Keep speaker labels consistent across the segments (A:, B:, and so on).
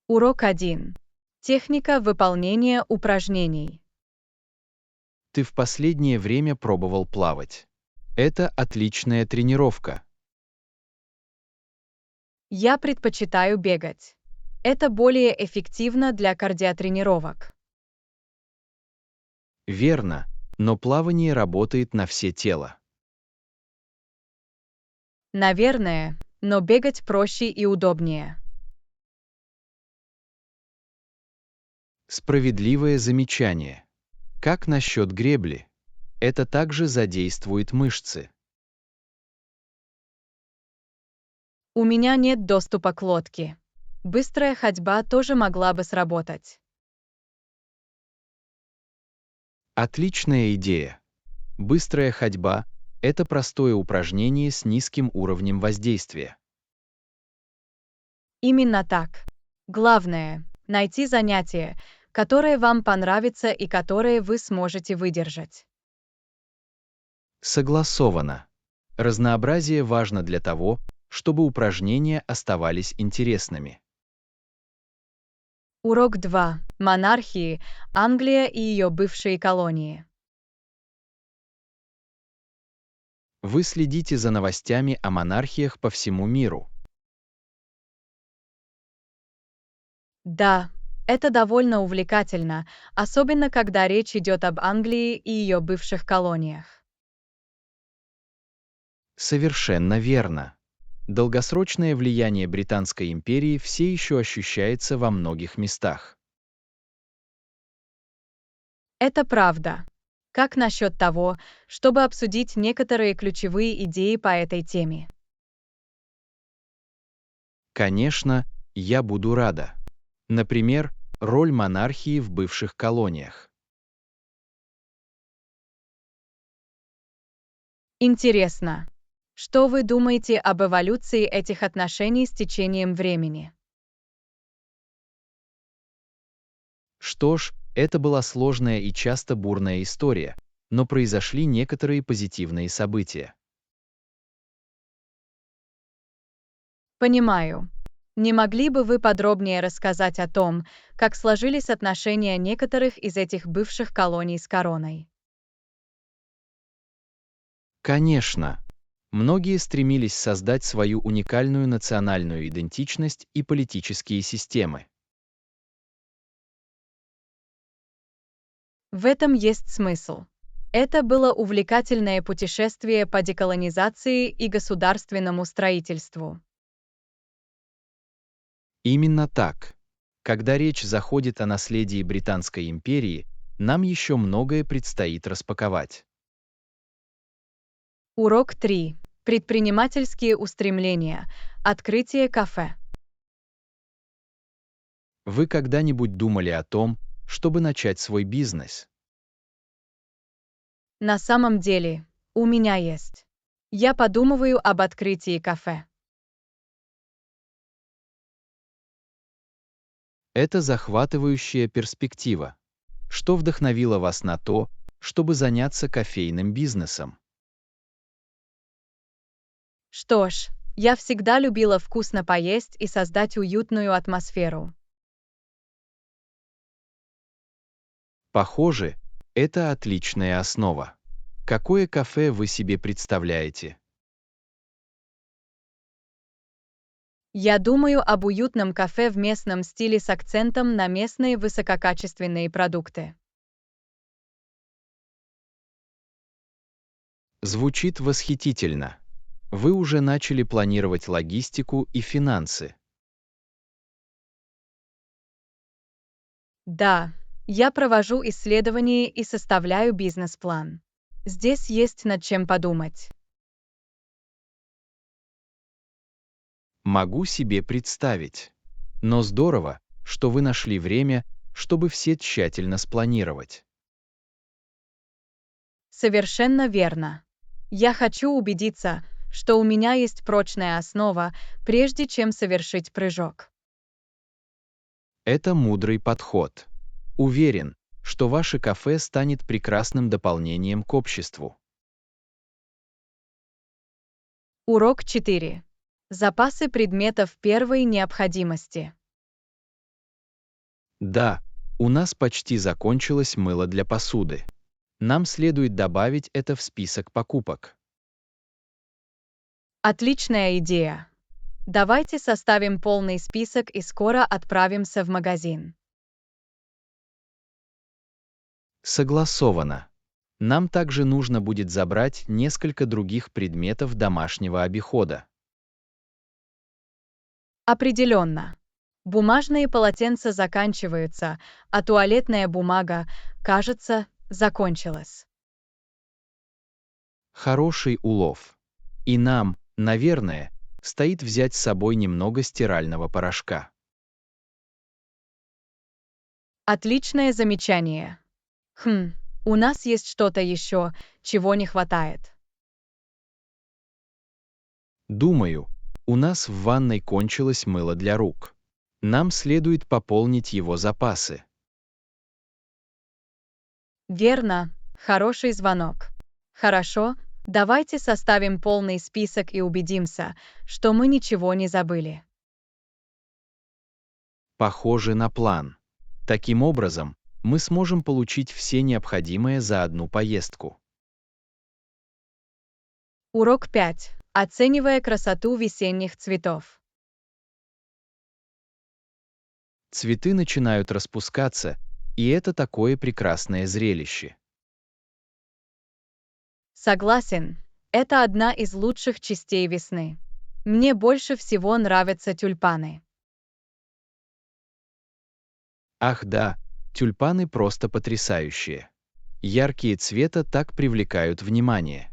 A: Урок 1. Техника выполнения упражнений.
B: Ты в последнее время пробовал плавать. Это отличная тренировка.
A: Я предпочитаю бегать. Это более эффективно для кардиотренировок.
B: Верно, но плавание работает на все тело.
A: Наверное, но бегать проще и удобнее.
B: Справедливое замечание. Как насчет гребли? Это также задействует мышцы.
A: У меня нет доступа к лодке. Быстрая ходьба тоже могла бы сработать.
B: Отличная идея. Быстрая ходьба – это простое упражнение с низким уровнем воздействия.
A: Именно так. Главное — найти занятие, которое вам понравится и которое вы сможете выдержать.
B: Согласовано. Разнообразие важно для того, чтобы упражнения оставались интересными.
A: Урок 2. Монархии, Англия и ее бывшие колонии.
B: Вы следите за новостями о монархиях по всему миру.
A: Да, это довольно увлекательно, особенно когда речь идет об Англии и ее бывших колониях.
B: Совершенно верно. Долгосрочное влияние Британской империи все еще ощущается во многих местах.
A: Это правда. Как насчет того, чтобы обсудить некоторые ключевые идеи по этой теме?
B: Конечно, я буду рада. Например, роль монархии в бывших колониях.
A: Интересно. Что вы думаете об эволюции этих отношений с течением времени?
B: Что ж, это была сложная и часто бурная история, но произошли некоторые позитивные события.
A: Понимаю. Не могли бы вы подробнее рассказать о том, как сложились отношения некоторых из этих бывших колоний с короной?
B: Конечно, многие стремились создать свою уникальную национальную идентичность и политические системы.
A: В этом есть смысл. Это было увлекательное путешествие по деколонизации и государственному строительству.
B: Именно так. Когда речь заходит о наследии Британской империи, нам еще многое предстоит распаковать.
A: Урок 3. Предпринимательские устремления. Открытие кафе.
B: Вы когда-нибудь думали о том, чтобы начать свой бизнес?
A: На самом деле, у меня есть. Я подумываю об открытии кафе.
B: Это захватывающая перспектива. Что вдохновило вас на то, чтобы заняться кофейным бизнесом?
A: Что ж, я всегда любила вкусно поесть и создать уютную атмосферу.
B: Похоже, это отличная основа. Какое кафе вы себе представляете?
A: Я думаю об уютном кафе в местном стиле с акцентом на местные высококачественные продукты.
B: Звучит восхитительно. Вы уже начали планировать логистику и финансы.
A: Да, я провожу исследования и составляю бизнес-план. Здесь есть над чем подумать.
B: Могу себе представить. Но здорово, что вы нашли время, чтобы все тщательно спланировать.
A: Совершенно верно. Я хочу убедиться, что у меня есть прочная основа, прежде чем совершить прыжок.
B: Это мудрый подход. Уверен, что ваше кафе станет прекрасным дополнением к обществу.
A: Урок 4. Запасы предметов первой необходимости.
B: Да, у нас почти закончилось мыло для посуды. Нам следует добавить это в список покупок.
A: Отличная идея. Давайте составим полный список и скоро отправимся в магазин.
B: Согласовано. Нам также нужно будет забрать несколько других предметов домашнего обихода.
A: Определенно. Бумажные полотенца заканчиваются, а туалетная бумага, кажется, закончилась.
B: Хороший улов. И нам, наверное, стоит взять с собой немного стирального порошка.
A: Отличное замечание. У нас есть что-то еще, чего не хватает.
B: Думаю, у нас в ванной кончилось мыло для рук. Нам следует пополнить его запасы.
A: Верно, хороший звонок. Хорошо, давайте составим полный список и убедимся, что мы ничего не забыли.
B: Похоже на план. Таким образом, мы сможем получить все необходимое за одну поездку.
A: Урок 5. Оценивая красоту весенних цветов.
B: Цветы начинают распускаться, и это такое прекрасное зрелище.
A: Согласен, это одна из лучших частей весны. Мне больше всего нравятся тюльпаны.
B: Ах да, тюльпаны просто потрясающие. Яркие цвета так привлекают внимание.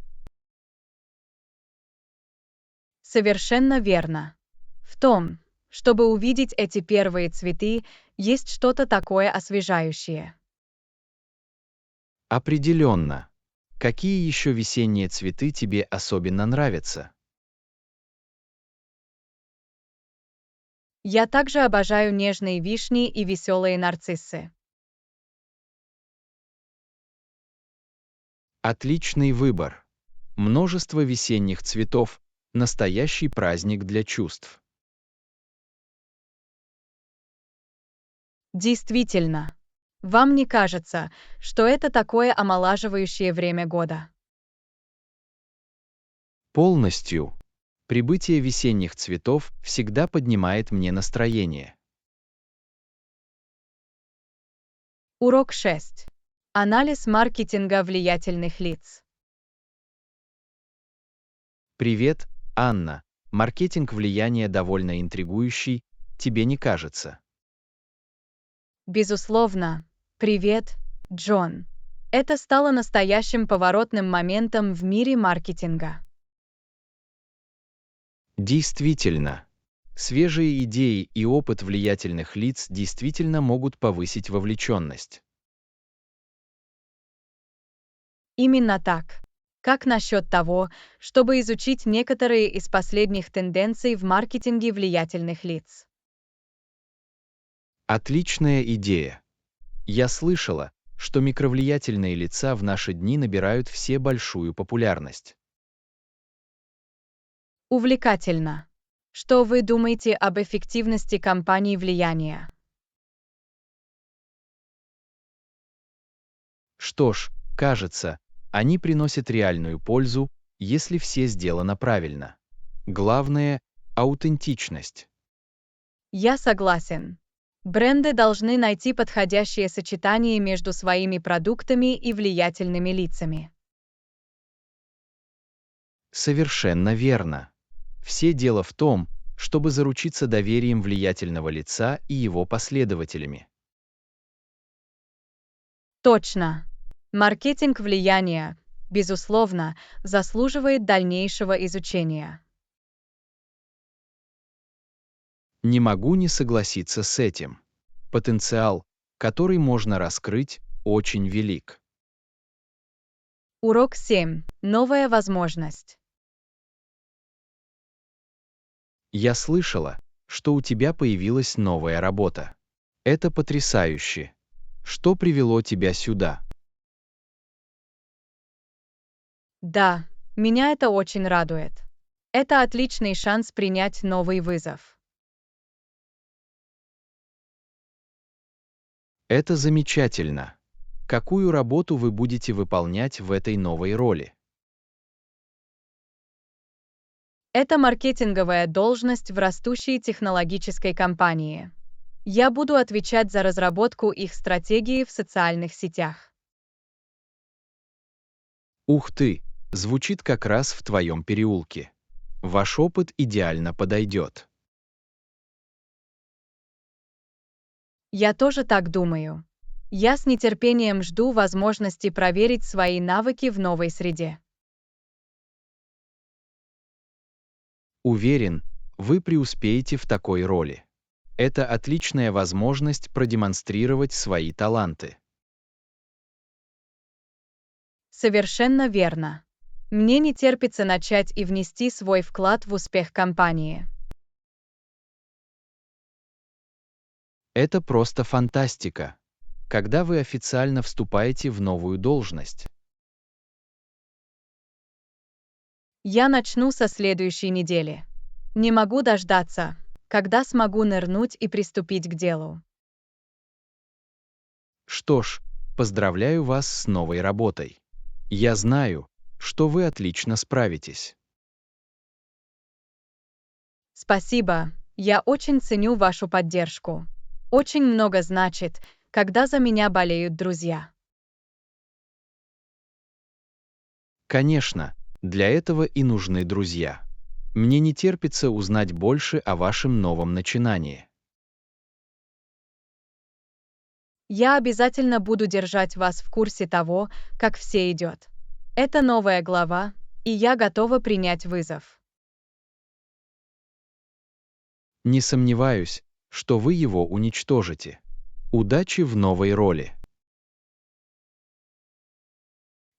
A: Совершенно верно. В том, чтобы увидеть эти первые цветы, есть что-то такое освежающее.
B: Определенно. Какие еще весенние цветы тебе особенно нравятся?
A: Я также обожаю нежные вишни и веселые нарциссы.
B: Отличный выбор. Множество весенних цветов – настоящий праздник для чувств.
A: Действительно. Вам не кажется, что это такое омолаживающее время года?
B: Полностью. Прибытие весенних цветов всегда поднимает мне настроение.
A: Урок 6. Анализ маркетинга влиятельных лиц.
B: Привет, Анна. Маркетинг влияния довольно интригующий, тебе не кажется?
A: Безусловно. Привет, Джон. Это стало настоящим поворотным моментом в мире маркетинга.
B: Действительно. Свежие идеи и опыт влиятельных лиц действительно могут повысить вовлеченность.
A: Именно так. Как насчет того, чтобы изучить некоторые из последних тенденций в маркетинге влиятельных лиц?
B: Отличная идея. Я слышала, что микровлиятельные лица в наши дни набирают все большую популярность.
A: Увлекательно. Что вы думаете об эффективности кампаний влияния?
B: Что ж, кажется, они приносят реальную пользу, если все сделано правильно. Главное – аутентичность.
A: Я согласен. Бренды должны найти подходящее сочетание между своими продуктами и влиятельными лицами.
B: Совершенно верно. Все дело в том, чтобы заручиться доверием влиятельного лица и его последователями.
A: Точно. Маркетинг влияния, безусловно, заслуживает дальнейшего изучения.
B: Не могу не согласиться с этим. Потенциал, который можно раскрыть, очень велик.
A: Урок 7. Новая возможность.
B: Я слышала, что у тебя появилась новая работа. Это потрясающе. Что привело тебя сюда?
A: Да, меня это очень радует. Это отличный шанс принять новый вызов.
B: Это замечательно. Какую работу вы будете выполнять в этой новой роли?
A: Это маркетинговая должность в растущей технологической компании. Я буду отвечать за разработку их стратегии в социальных сетях.
B: Ух ты, звучит как раз в твоем переулке. Ваш опыт идеально подойдет.
A: Я тоже так думаю. Я с нетерпением жду возможности проверить свои навыки в новой среде.
B: Уверен, вы преуспеете в такой роли. Это отличная возможность продемонстрировать свои таланты.
A: Совершенно верно. Мне не терпится начать и внести свой вклад в успех компании.
B: Это просто фантастика. Когда вы официально вступаете в новую должность?
A: Я начну со следующей недели. Не могу дождаться, когда смогу нырнуть и приступить к делу.
B: Что ж, поздравляю вас с новой работой. Я знаю, что вы отлично справитесь.
A: Спасибо, я очень ценю вашу поддержку. Очень много значит, когда за меня болеют друзья.
B: Конечно, для этого и нужны друзья. Мне не терпится узнать больше о вашем новом начинании.
A: Я обязательно буду держать вас в курсе того, как все идет. Это новая глава, и я готова принять вызов.
B: Не сомневаюсь, что вы его уничтожите. Удачи в новой роли.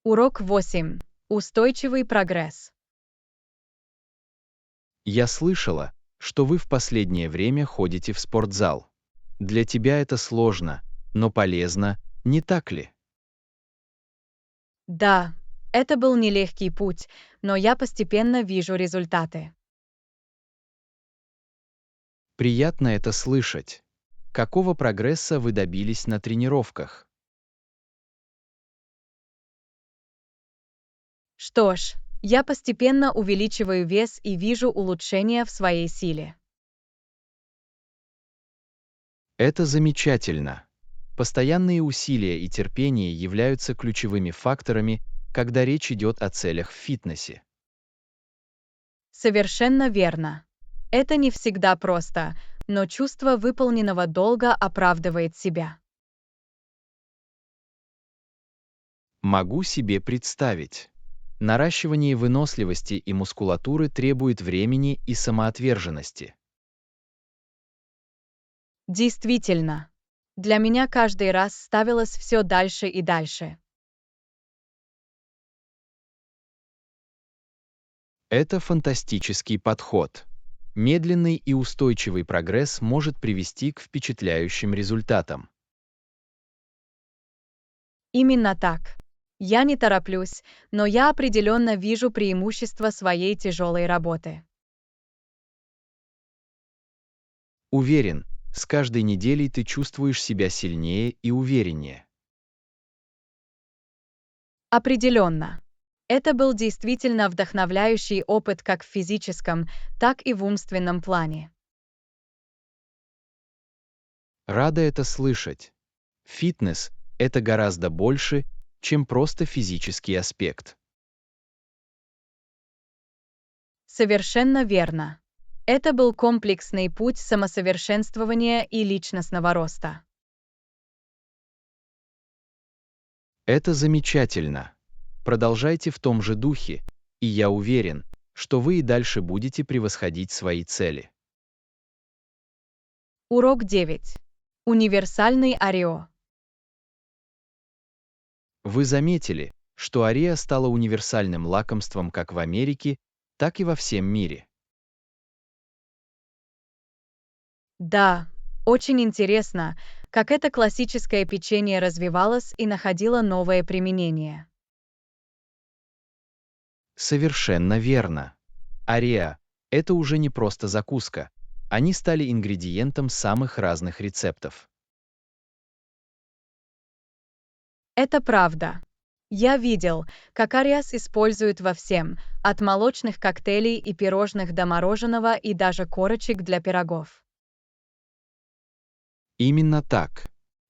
A: Урок 8. Устойчивый прогресс.
B: Я слышала, что вы в последнее время ходите в спортзал. Для тебя это сложно, но полезно, не так ли?
A: Да, это был нелегкий путь, но я постепенно вижу результаты.
B: Приятно это слышать. Какого прогресса вы добились на тренировках?
A: Что ж, я постепенно увеличиваю вес и вижу улучшения в своей силе.
B: Это замечательно. Постоянные усилия и терпение являются ключевыми факторами, когда речь идет о целях в фитнесе.
A: Совершенно верно. Это не всегда просто, но чувство выполненного долга оправдывает себя.
B: Могу себе представить. Наращивание выносливости и мускулатуры требует времени и самоотверженности.
A: Действительно. Для меня каждый раз ставилось все дальше и дальше.
B: Это фантастический подход. Медленный и устойчивый прогресс может привести к впечатляющим результатам.
A: Именно так. Я не тороплюсь, но я определенно вижу преимущества своей тяжелой работы.
B: Уверен, с каждой неделей ты чувствуешь себя сильнее и увереннее.
A: Определенно. Это был действительно вдохновляющий опыт как в физическом, так и в умственном плане.
B: Рада это слышать. Фитнес– это гораздо больше, чем просто физический аспект.
A: Совершенно верно. Это был комплексный путь самосовершенствования и личностного роста.
B: Это замечательно. Продолжайте в том же духе, и я уверен, что вы и дальше будете превосходить свои цели.
A: Урок 9. Универсальный орео.
B: Вы заметили, что Орео стала универсальным лакомством как в Америке, так и во всем мире.
A: Да, очень интересно, как это классическое печенье развивалось и находило новое применение.
B: Совершенно верно. Орео– это уже не просто закуска, они стали ингредиентом самых разных рецептов.
A: Это правда. Я видел, как Ариас используют во всем, от молочных коктейлей и пирожных до мороженого и даже корочек для пирогов.
B: Именно так.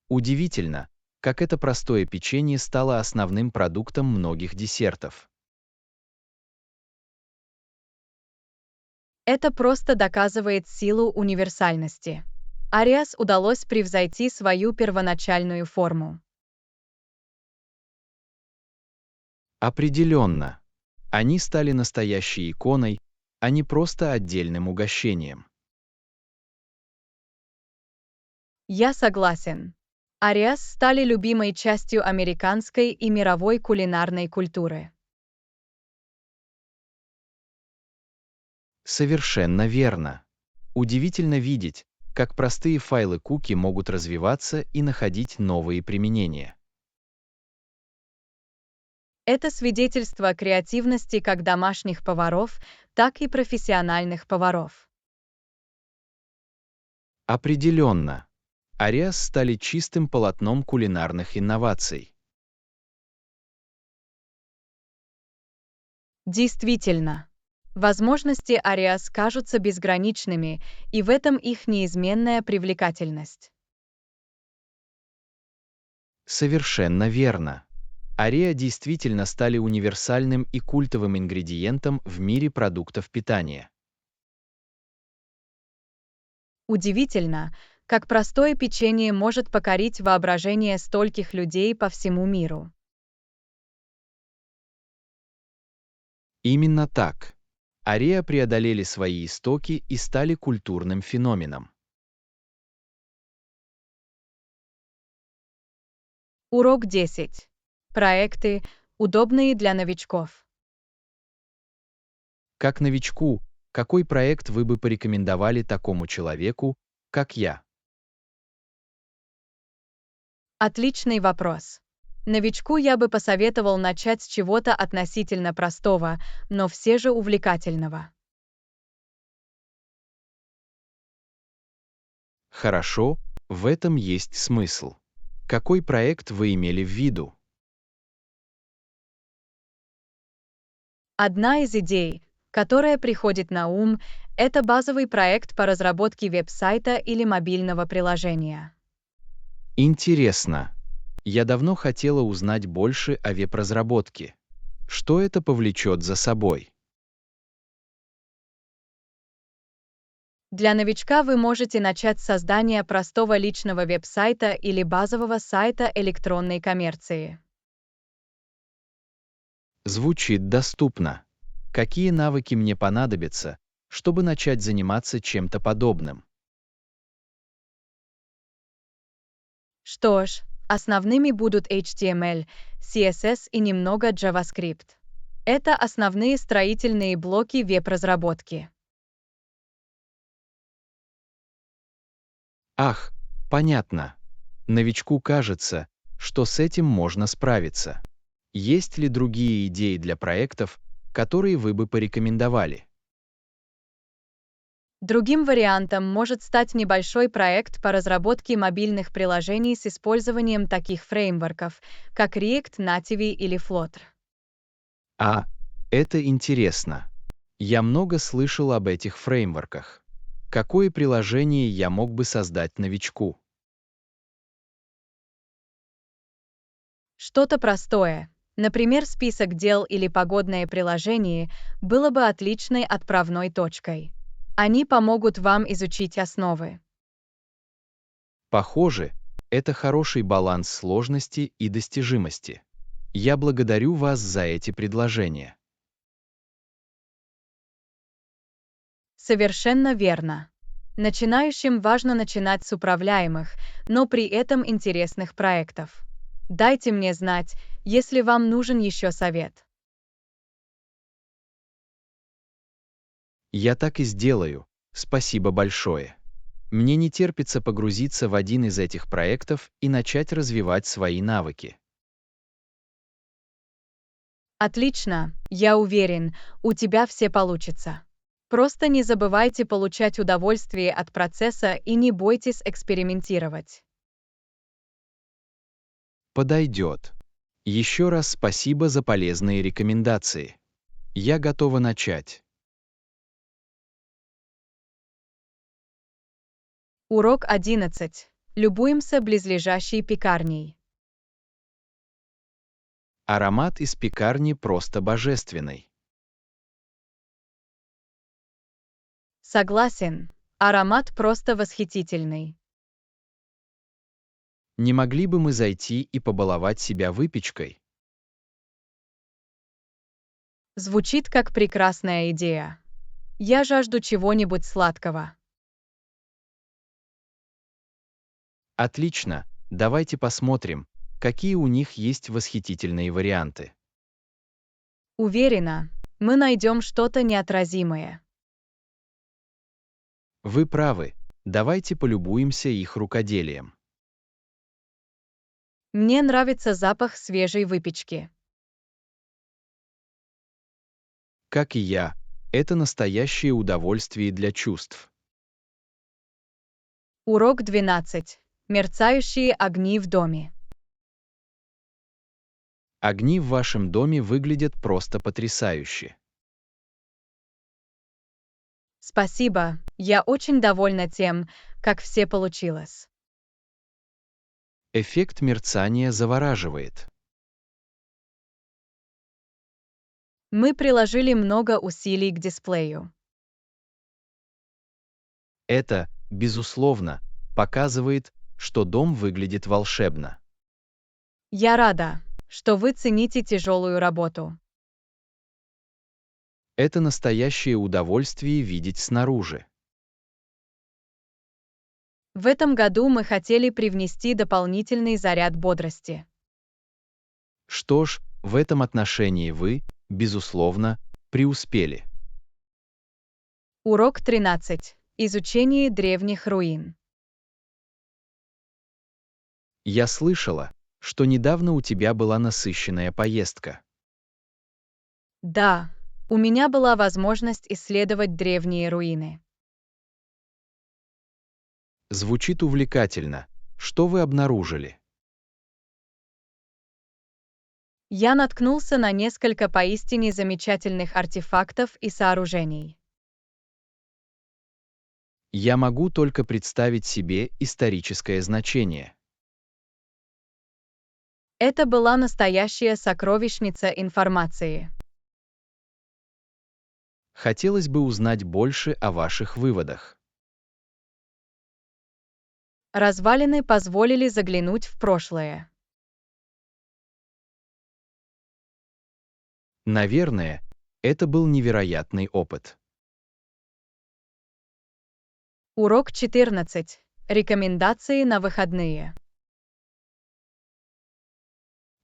B: Удивительно, как это простое печенье стало основным продуктом многих десертов.
A: Это просто доказывает силу универсальности. Ариас удалось превзойти свою первоначальную форму.
B: Определенно. Они стали настоящей иконой, а не просто отдельным угощением.
A: Я согласен. Ариас стали любимой частью американской и мировой кулинарной культуры.
B: Совершенно верно. Удивительно видеть, как простые файлы куки могут развиваться и находить новые применения.
A: Это свидетельство креативности как домашних поваров, так и профессиональных поваров.
B: Определенно. Ариас стали чистым полотном кулинарных инноваций.
A: Действительно. Возможности Ариас кажутся безграничными, и в этом их неизменная привлекательность.
B: Совершенно верно. Орео действительно стали универсальным и культовым ингредиентом в мире продуктов питания.
A: Удивительно, как простое печенье может покорить воображение стольких людей по всему миру.
B: Именно так. Орео преодолели свои истоки и стали культурным феноменом.
A: Урок 10. Проекты, удобные для новичков.
B: Как новичку, какой проект вы бы порекомендовали такому человеку, как я?
A: Отличный вопрос. Новичку я бы посоветовал начать с чего-то относительно простого, но все же увлекательного.
B: Хорошо, в этом есть смысл. Какой проект вы имели в виду?
A: Одна из идей, которая приходит на ум, это базовый проект по разработке веб-сайта или мобильного приложения.
B: Интересно. Я давно хотела узнать больше о веб-разработке. Что это повлечет за собой?
A: Для новичка вы можете начать с создания простого личного веб-сайта или базового сайта электронной коммерции.
B: Звучит доступно. Какие навыки мне понадобятся, чтобы начать заниматься чем-то подобным?
A: Что ж, основными будут HTML, CSS и немного JavaScript. Это основные строительные блоки веб-разработки.
B: Ах, понятно. Новичку кажется, что с этим можно справиться. Есть ли другие идеи для проектов, которые вы бы порекомендовали?
A: Другим вариантом может стать небольшой проект по разработке мобильных приложений с использованием таких фреймворков, как React Native или Flutter.
B: А, это интересно. Я много слышал об этих фреймворках. Какое приложение я мог бы создать новичку?
A: Что-то простое, например, список дел или погодное приложение, было бы отличной отправной точкой. Они помогут вам изучить основы.
B: Похоже, это хороший баланс сложности и достижимости. Я благодарю вас за эти предложения.
A: Совершенно верно. Начинающим важно начинать с управляемых, но при этом интересных проектов. Дайте мне знать, если вам нужен еще совет.
B: Я так и сделаю. Спасибо большое. Мне не терпится погрузиться в один из этих проектов и начать развивать свои навыки.
A: Отлично, я уверен, у тебя все получится. Просто не забывайте получать удовольствие от процесса и не бойтесь экспериментировать.
B: Подойдет. Еще раз спасибо за полезные рекомендации. Я готова начать.
A: Урок 11. Любуемся близлежащей пекарней.
B: Аромат из пекарни просто божественный.
A: Согласен. Аромат просто восхитительный.
B: Не могли бы мы зайти и побаловать себя выпечкой?
A: Звучит как прекрасная идея. Я жажду чего-нибудь сладкого.
B: Отлично, давайте посмотрим, какие у них есть восхитительные варианты.
A: Уверена, мы найдем что-то неотразимое.
B: Вы правы, давайте полюбуемся их рукоделием.
A: Мне нравится запах свежей выпечки.
B: Как и я, это настоящее удовольствие для чувств.
A: Урок 12. Мерцающие огни в доме.
B: Огни в вашем доме выглядят просто потрясающе.
A: Спасибо, я очень довольна тем, как все получилось.
B: Эффект мерцания завораживает.
A: Мы приложили много усилий к дисплею.
B: Это, безусловно, показывает, что дом выглядит волшебно.
A: Я рада, что вы цените тяжелую работу.
B: Это настоящее удовольствие видеть снаружи.
A: В этом году мы хотели привнести дополнительный заряд бодрости.
B: Что ж, в этом отношении вы, безусловно, преуспели.
A: Урок 13. Изучение древних руин.
B: Я слышала, что недавно у тебя была насыщенная поездка.
A: Да, у меня была возможность исследовать древние руины.
B: Звучит увлекательно. Что вы обнаружили?
A: Я наткнулся на несколько поистине замечательных артефактов и сооружений.
B: Я могу только представить себе историческое значение.
A: Это была настоящая сокровищница информации.
B: Хотелось бы узнать больше о ваших выводах.
A: Развалины позволили заглянуть в прошлое.
B: Наверное, это был невероятный опыт.
A: Урок 14. Рекомендации на выходные.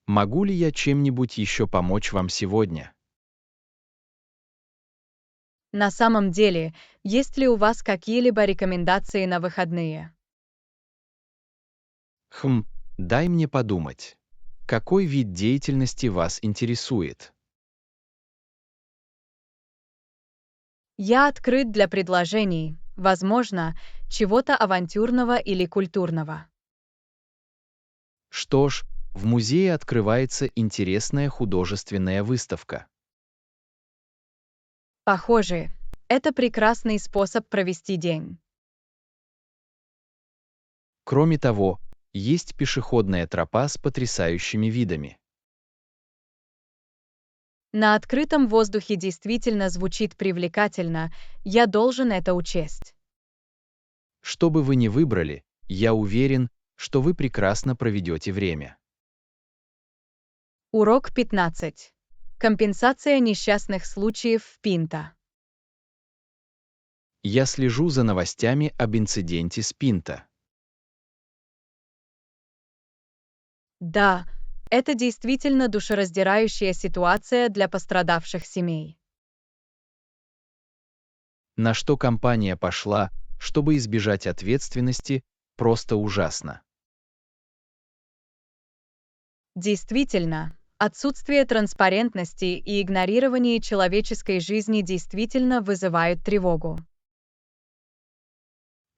B: Могу ли я чем-нибудь еще помочь вам сегодня?
A: На самом деле, есть ли у вас какие-либо рекомендации на выходные?
B: Дай мне подумать. Какой вид деятельности вас интересует?
A: Я открыт для предложений, возможно, чего-то авантюрного или культурного.
B: Что ж, в музее открывается интересная художественная выставка.
A: Похоже, это прекрасный способ провести день.
B: Кроме того, есть пешеходная тропа с потрясающими видами.
A: На открытом воздухе действительно звучит привлекательно, я должен это учесть.
B: Что бы вы ни выбрали, я уверен, что вы прекрасно проведете время.
A: Урок 15. Компенсация несчастных случаев в Пинто.
B: Я слежу за новостями об инциденте с Пинто.
A: Да, это действительно душераздирающая ситуация для пострадавших семей.
B: На что компания пошла, чтобы избежать ответственности, просто ужасно.
A: Действительно, отсутствие транспарентности и игнорирование человеческой жизни действительно вызывают тревогу.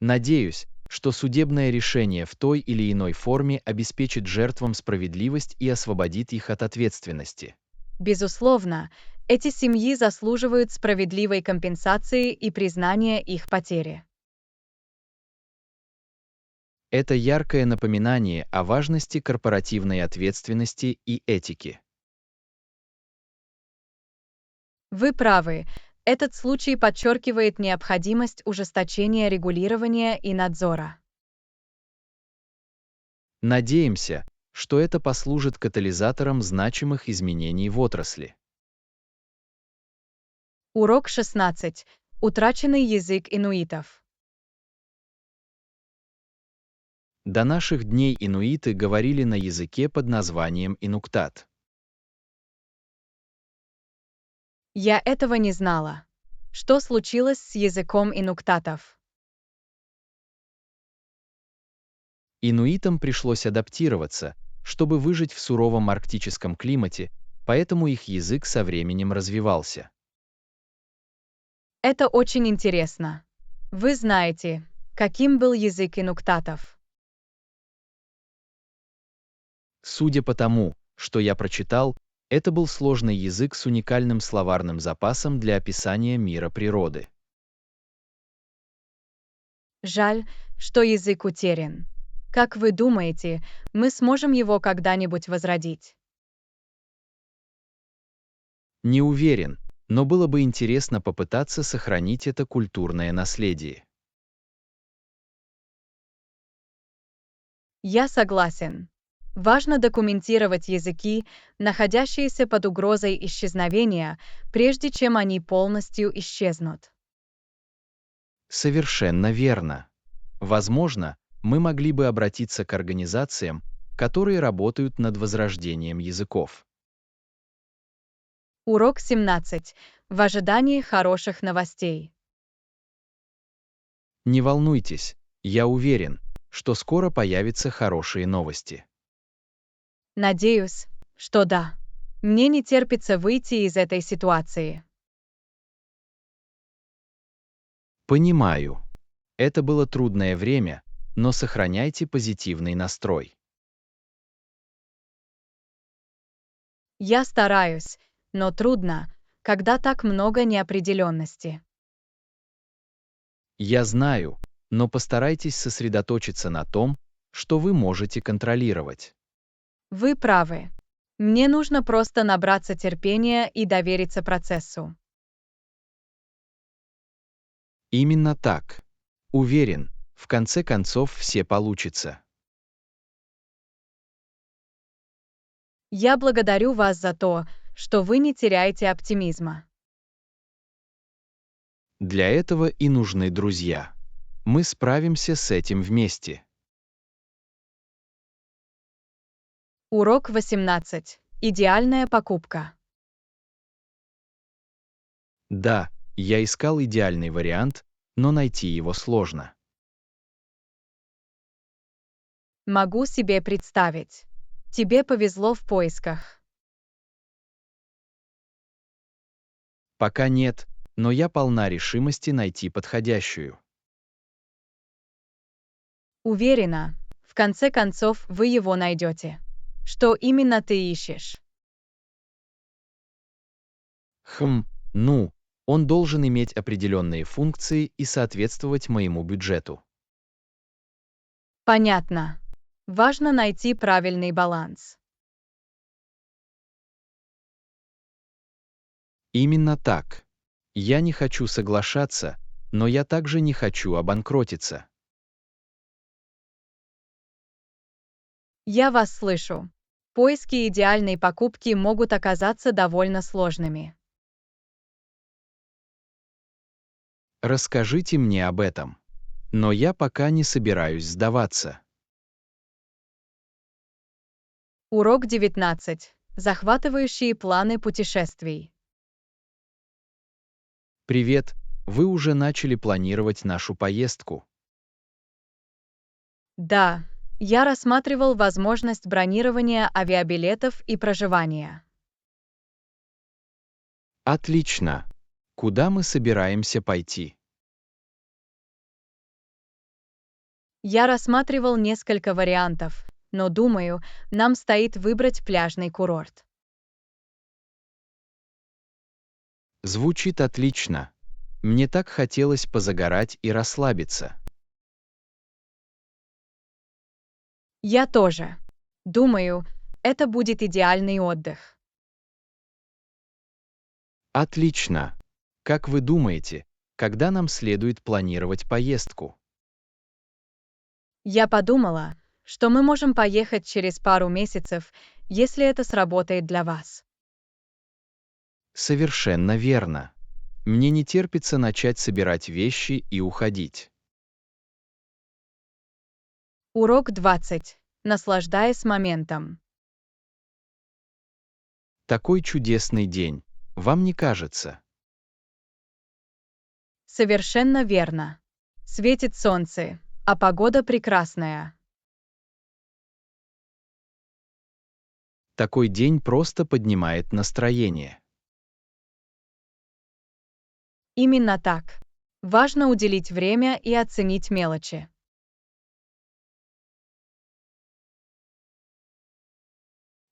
B: Надеюсь, что судебное решение в той или иной форме обеспечит жертвам справедливость и освободит их от ответственности.
A: Безусловно, эти семьи заслуживают справедливой компенсации и признания их потери.
B: Это яркое напоминание о важности корпоративной ответственности и этики.
A: Вы правы. Этот случай подчеркивает необходимость ужесточения регулирования и надзора.
B: Надеемся, что это послужит катализатором значимых изменений в отрасли.
A: Урок 16. Утраченный язык инуитов.
B: До наших дней инуиты говорили на языке под названием инуктат.
A: Я этого не знала. Что случилось с языком инуктатов?
B: Инуитам пришлось адаптироваться, чтобы выжить в суровом арктическом климате, поэтому их язык со временем развивался.
A: Это очень интересно. Вы знаете, каким был язык инуктатов?
B: Судя по тому, что я прочитал, это был сложный язык с уникальным словарным запасом для описания мира природы.
A: Жаль, что язык утерян. Как вы думаете, мы сможем его когда-нибудь возродить?
B: Не уверен, но было бы интересно попытаться сохранить это культурное наследие.
A: Я согласен. Важно документировать языки, находящиеся под угрозой исчезновения, прежде чем они полностью исчезнут.
B: Совершенно верно. Возможно, мы могли бы обратиться к организациям, которые работают над возрождением языков.
A: Урок 17. В ожидании хороших новостей.
B: Не волнуйтесь, я уверен, что скоро появятся хорошие новости.
A: Надеюсь, что да. Мне не терпится выйти из этой ситуации.
B: Понимаю. Это было трудное время, но сохраняйте позитивный настрой.
A: Я стараюсь, но трудно, когда так много неопределенности.
B: Я знаю, но постарайтесь сосредоточиться на том, что вы можете контролировать.
A: Вы правы. Мне нужно просто набраться терпения и довериться процессу.
B: Именно так. Уверен, в конце концов все получится.
A: Я благодарю вас за то, что вы не теряете оптимизма.
B: Для этого и нужны друзья. Мы справимся с этим вместе.
A: Урок 18. Идеальная покупка.
B: Да, я искал идеальный вариант, но найти его сложно.
A: Могу себе представить. Тебе повезло в поисках.
B: Пока нет, но я полна решимости найти подходящую.
A: Уверена, в конце концов вы его найдете. Что именно ты ищешь?
B: Ну, он должен иметь определенные функции и соответствовать моему бюджету.
A: Понятно. Важно найти правильный баланс.
B: Именно так. Я не хочу соглашаться, но я также не хочу обанкротиться.
A: Я вас слышу. Поиски идеальной покупки могут оказаться довольно сложными.
B: Расскажите мне об этом. Но я пока не собираюсь сдаваться.
A: Урок 19. Захватывающие планы путешествий.
B: Привет, вы уже начали планировать нашу поездку.
A: Да, я рассматривал возможность бронирования авиабилетов и проживания.
B: Отлично. Куда мы собираемся пойти?
A: Я рассматривал несколько вариантов, но думаю, нам стоит выбрать пляжный курорт.
B: Звучит отлично. Мне так хотелось позагорать и расслабиться.
A: Я тоже. Думаю, это будет идеальный отдых.
B: Отлично. Как вы думаете, когда нам следует планировать поездку?
A: Я подумала, что мы можем поехать через пару месяцев, если это сработает для вас.
B: Совершенно верно. Мне не терпится начать собирать вещи и уходить.
A: Урок 20. Наслаждаясь моментом.
B: Такой чудесный день, вам не кажется?
A: Совершенно верно. Светит солнце, а погода прекрасная.
B: Такой день просто поднимает настроение.
A: Именно так. Важно уделить время и оценить мелочи.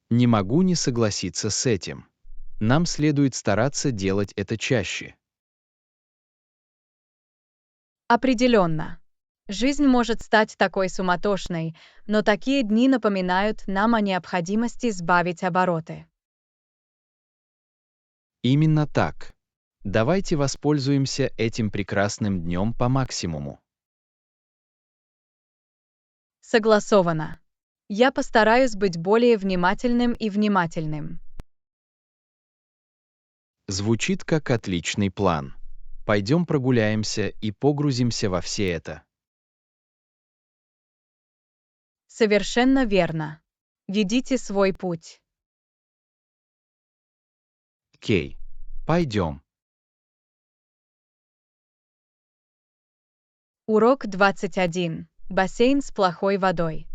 B: Не могу не согласиться с этим. Нам следует стараться делать это чаще.
A: Определенно. Жизнь может стать такой суматошной, но такие дни напоминают нам о необходимости сбавить обороты.
B: Именно так. Давайте воспользуемся этим прекрасным днем по максимуму.
A: Согласовано. Я постараюсь быть более внимательным и внимательным.
B: Звучит как отличный план. Пойдем прогуляемся и погрузимся во все это.
A: Совершенно верно. Ведите свой путь.
B: Окей. Пойдем.
A: Урок 21. Бассейн с плохой водой.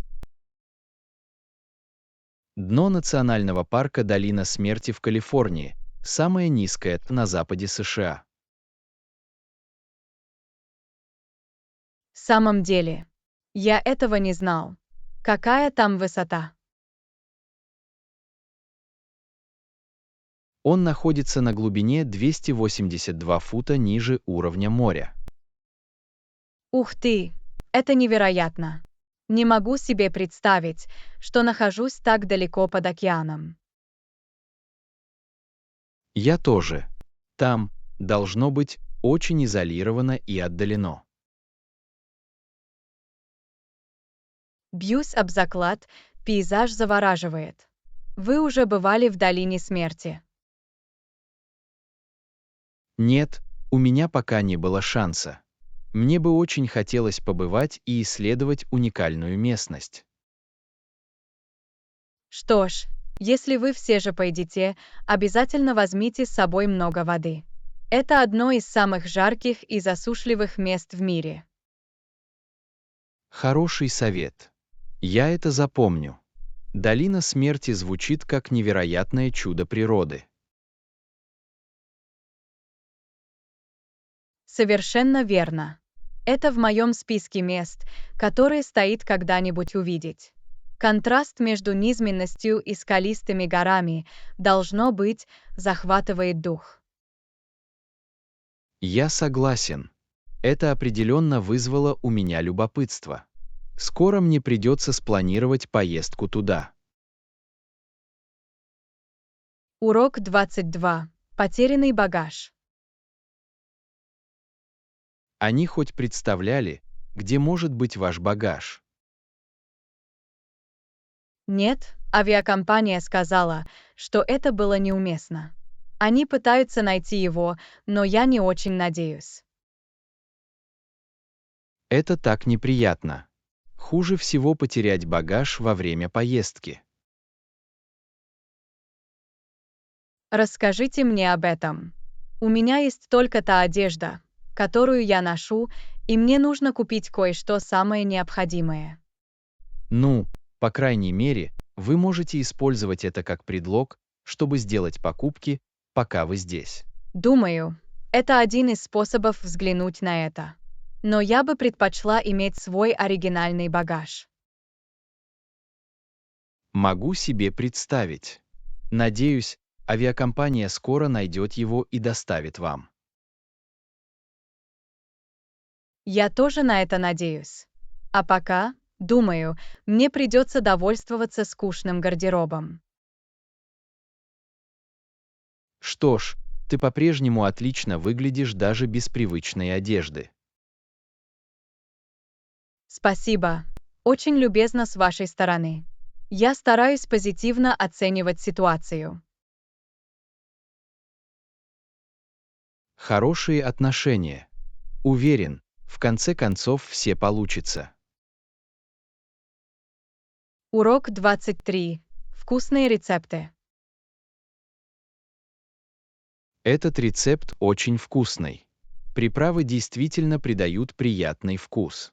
B: Дно национального парка Долина Смерти в Калифорнии, самое низкое на западе США.
A: В самом деле, я этого не знал. Какая там высота?
B: Он находится на глубине 282 фута ниже уровня моря.
A: Ух ты, это невероятно. Не могу себе представить, что нахожусь так далеко под океаном.
B: Я тоже. Там, должно быть, очень изолировано и отдалено.
A: Бьюсь об заклад, пейзаж завораживает. Вы уже бывали в Долине Смерти?
B: Нет, у меня пока не было шанса. Мне бы очень хотелось побывать и исследовать уникальную местность.
A: Что ж, если вы все же поедете, обязательно возьмите с собой много воды. Это одно из самых жарких и засушливых мест в мире.
B: Хороший совет. Я это запомню. Долина Смерти звучит как невероятное чудо природы.
A: Совершенно верно. Это в моем списке мест, которые стоит когда-нибудь увидеть. Контраст между низменностью и скалистыми горами, должно быть, захватывает дух.
B: Я согласен. Это определенно вызвало у меня любопытство. Скоро мне придется спланировать поездку туда.
A: Урок 22. Потерянный багаж.
B: Они хоть представляли, где может быть ваш багаж?
A: Нет, авиакомпания сказала, что это было неуместно. Они пытаются найти его, но я не очень надеюсь.
B: Это так неприятно. Хуже всего потерять багаж во время поездки.
A: Расскажите мне об этом. У меня есть только та одежда, которую я ношу, и мне нужно купить кое-что самое необходимое.
B: Ну, по крайней мере, вы можете использовать это как предлог, чтобы сделать покупки, пока вы здесь.
A: Думаю, это один из способов взглянуть на это. но я бы предпочла иметь свой оригинальный багаж.
B: Могу себе представить. Надеюсь, авиакомпания скоро найдет его и доставит вам.
A: Я тоже на это надеюсь. А пока, думаю, мне придется довольствоваться скучным гардеробом.
B: Что ж, ты по-прежнему отлично выглядишь даже без привычной одежды.
A: Спасибо. Очень любезно с вашей стороны. Я стараюсь позитивно оценивать ситуацию.
B: Хорошие отношения. Уверен, в конце концов все получится.
A: Урок 23. Вкусные рецепты.
B: Этот рецепт очень вкусный. Приправы действительно придают приятный вкус.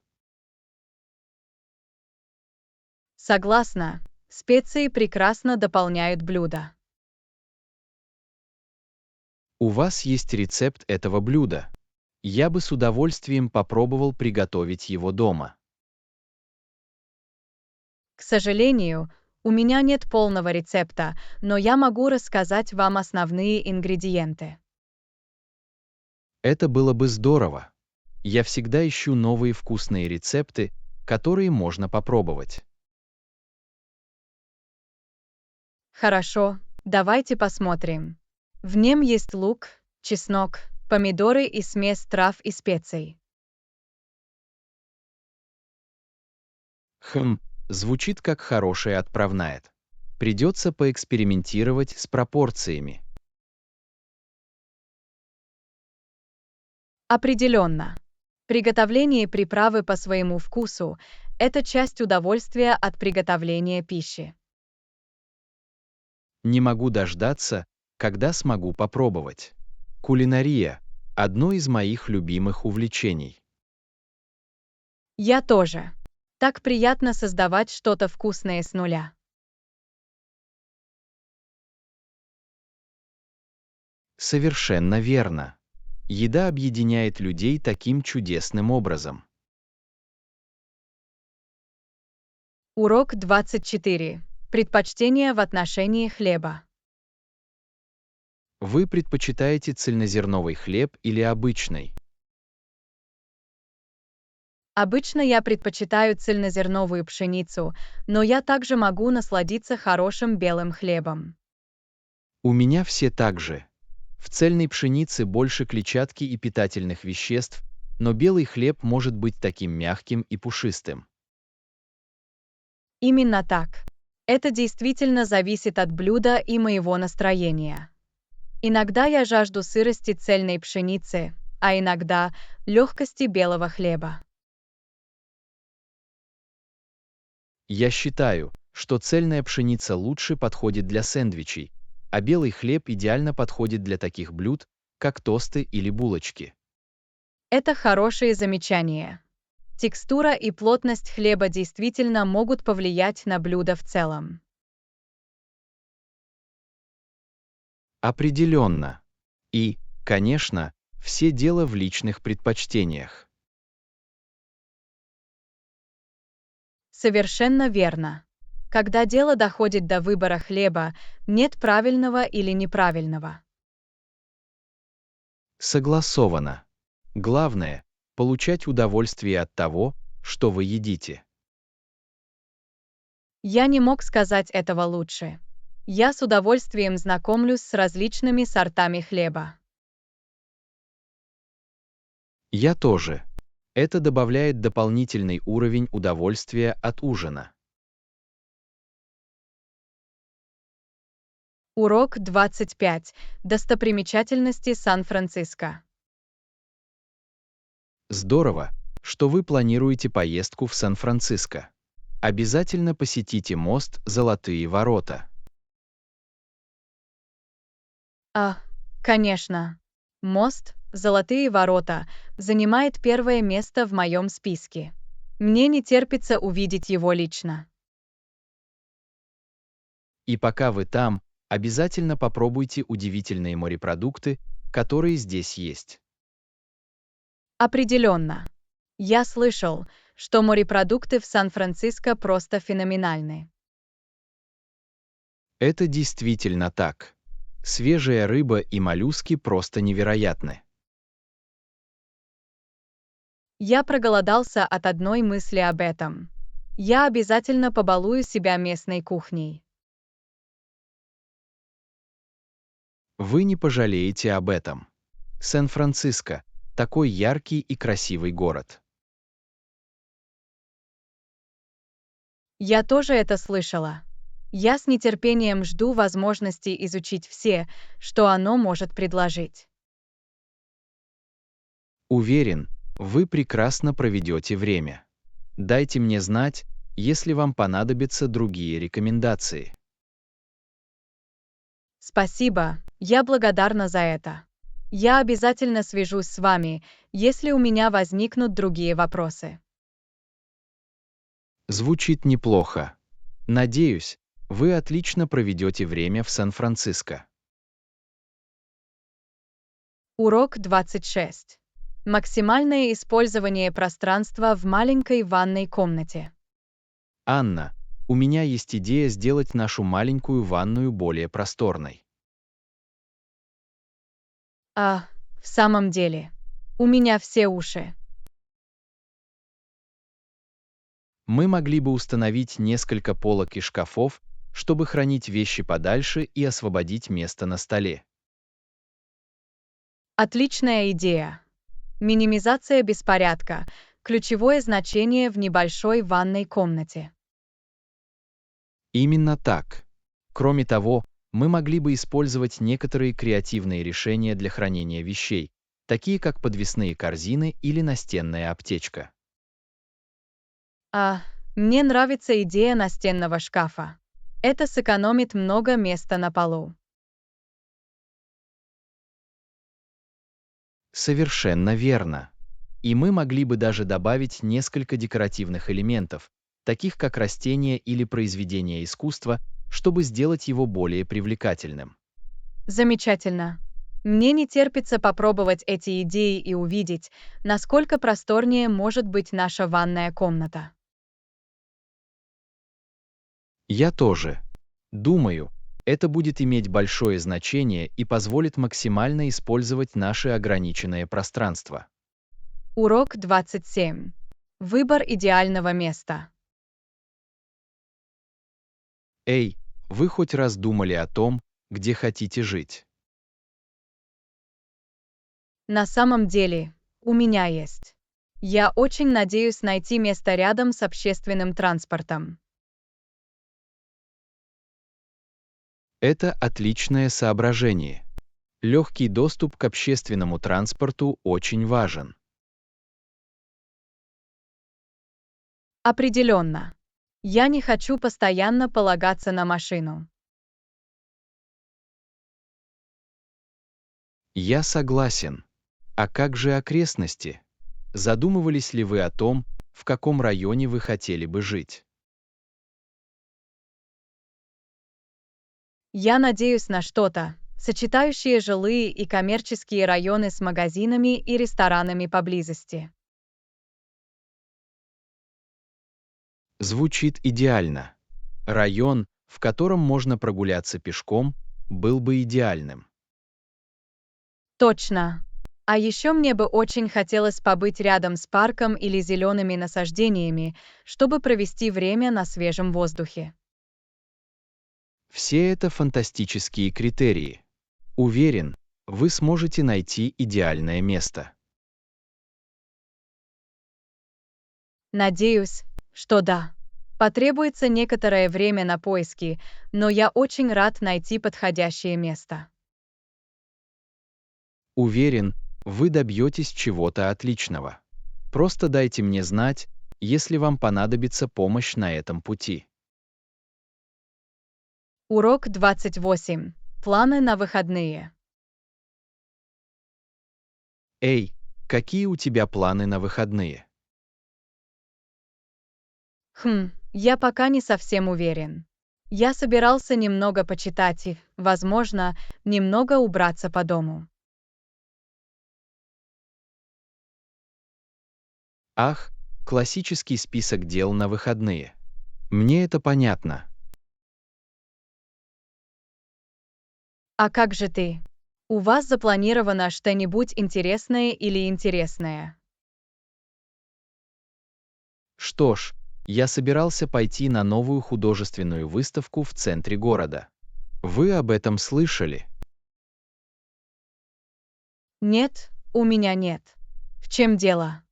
A: Согласна. Специи прекрасно дополняют блюдо.
B: У вас есть рецепт этого блюда. Я бы с удовольствием попробовал приготовить его дома.
A: К сожалению, у меня нет полного рецепта, но я могу рассказать вам основные ингредиенты.
B: Это было бы здорово. Я всегда ищу новые вкусные рецепты, которые можно попробовать.
A: Хорошо, давайте посмотрим. В нем есть лук, чеснок, помидоры и смесь трав и специй.
B: Звучит как хорошая отправная. Придется поэкспериментировать с пропорциями.
A: Определенно. Приготовление приправы по своему вкусу – это часть удовольствия от приготовления пищи.
B: Не могу дождаться, когда смогу попробовать. Кулинария – одно из моих любимых увлечений.
A: Я тоже. Так приятно создавать что-то вкусное с нуля.
B: Совершенно верно. Еда объединяет людей таким чудесным образом.
A: Урок 24. Предпочтения в отношении хлеба.
B: Вы предпочитаете цельнозерновый хлеб или обычный?
A: Обычно я предпочитаю цельнозерновую пшеницу, но я также могу насладиться хорошим белым хлебом.
B: У меня все так же. В цельной пшенице больше клетчатки и питательных веществ, но белый хлеб может быть таким мягким и пушистым.
A: Именно так. Это действительно зависит от блюда и моего настроения. Иногда я жажду сырости цельной пшеницы, а иногда легкости белого хлеба.
B: Я считаю, что цельная пшеница лучше подходит для сэндвичей, а белый хлеб идеально подходит для таких блюд, как тосты или булочки.
A: Это хорошие замечания. Текстура и плотность хлеба действительно могут повлиять на блюдо в целом.
B: Определенно. И, конечно, все дело в личных предпочтениях.
A: Совершенно верно. Когда дело доходит до выбора хлеба, нет правильного или неправильного.
B: Согласовано. Главное – получать удовольствие от того, что вы едите.
A: Я не мог сказать этого лучше. Я с удовольствием знакомлюсь с различными сортами хлеба.
B: Я тоже. Это добавляет дополнительный уровень удовольствия от ужина.
A: Урок 25. Достопримечательности Сан-Франциско.
B: Здорово, что вы планируете поездку в Сан-Франциско. Обязательно посетите мост «Золотые ворота».
A: Конечно. Мост «Золотые ворота» занимает первое место в моем списке. Мне не терпится увидеть его лично.
B: И пока вы там, обязательно попробуйте удивительные морепродукты, которые здесь есть.
A: Определенно. Я слышал, что морепродукты в Сан-Франциско просто феноменальны.
B: Это действительно так. Свежая рыба и моллюски просто невероятны.
A: Я проголодался от одной мысли об этом. Я обязательно побалую себя местной кухней.
B: Вы не пожалеете об этом. Сан-Франциско — такой яркий и красивый город.
A: Я тоже это слышала. Я с нетерпением жду возможности изучить все, что оно может предложить.
B: Уверен, вы прекрасно проведете время. Дайте мне знать, если вам понадобятся другие рекомендации.
A: Спасибо, я благодарна за это. Я обязательно свяжусь с вами, если у меня возникнут другие вопросы.
B: Звучит неплохо. Надеюсь, вы отлично проведете время в Сан-Франциско.
A: Урок 26. Максимальное использование пространства в маленькой ванной комнате.
B: Анна, у меня есть идея сделать нашу маленькую ванную более просторной.
A: В самом деле, у меня все уши.
B: Мы могли бы установить несколько полок и шкафов, чтобы хранить вещи подальше и освободить место на столе.
A: Отличная идея. Минимизация беспорядка – ключевое значение в небольшой ванной комнате.
B: Именно так. Кроме того, мы могли бы использовать некоторые креативные решения для хранения вещей, такие как подвесные корзины или настенная аптечка.
A: Мне нравится идея настенного шкафа. Это сэкономит много места на полу.
B: Совершенно верно. И мы могли бы даже добавить несколько декоративных элементов, таких как растения или произведения искусства, чтобы сделать его более привлекательным.
A: Замечательно. Мне не терпится попробовать эти идеи и увидеть, насколько просторнее может быть наша ванная комната.
B: Я тоже. Думаю, это будет иметь большое значение и позволит максимально использовать наше ограниченное пространство.
A: Урок 27. Выбор идеального места.
B: Эй, вы хоть раз думали о том, где хотите жить?
A: На самом деле, у меня есть. Я очень надеюсь найти место рядом с общественным транспортом.
B: Это отличное соображение. Легкий доступ к общественному транспорту очень важен.
A: Определенно. Я не хочу постоянно полагаться на машину.
B: Я согласен. А как же окрестности? Задумывались ли вы о том, в каком районе вы хотели бы жить?
A: Я надеюсь на что-то, сочетающее жилые и коммерческие районы с магазинами и ресторанами поблизости.
B: Звучит идеально. Район, в котором можно прогуляться пешком, был бы идеальным.
A: Точно. А еще мне бы очень хотелось побыть рядом с парком или зелеными насаждениями, чтобы провести время на свежем воздухе.
B: Все это фантастические критерии. Уверен, вы сможете найти идеальное место.
A: Надеюсь, что да. Потребуется некоторое время на поиски, но я очень рад найти подходящее место.
B: Уверен, вы добьетесь чего-то отличного. Просто дайте мне знать, если вам понадобится помощь на этом пути.
A: Урок 28. Планы на выходные.
B: Эй, какие у тебя планы на выходные?
A: Я пока не совсем уверен. Я собирался немного почитать и, возможно, немного убраться по дому.
B: Ах, классический список дел на выходные. Мне это понятно.
A: А как же ты? У вас запланировано что-нибудь интересное или интересное?
B: Что ж, я собирался пойти на новую художественную выставку в центре города. Вы об этом слышали?
A: Нет, у меня нет. В чем дело?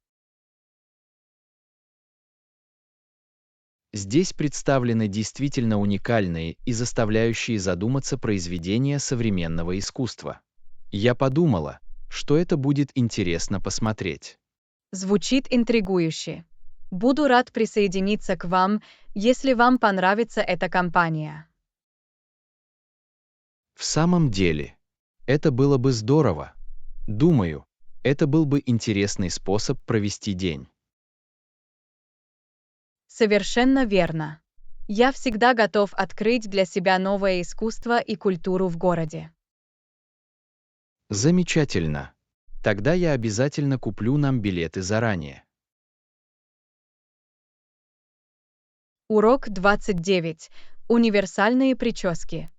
B: Здесь представлены действительно уникальные и заставляющие задуматься произведения современного искусства. Я подумала, что это будет интересно посмотреть.
A: Звучит интригующе. Буду рад присоединиться к вам, если вам понравится эта компания.
B: В самом деле, это было бы здорово. Думаю, это был бы интересный способ провести день.
A: Совершенно верно. Я всегда готов открыть для себя новое искусство и культуру в городе.
B: Замечательно. Тогда я обязательно куплю нам билеты заранее.
A: Урок 29. Универсальные прически.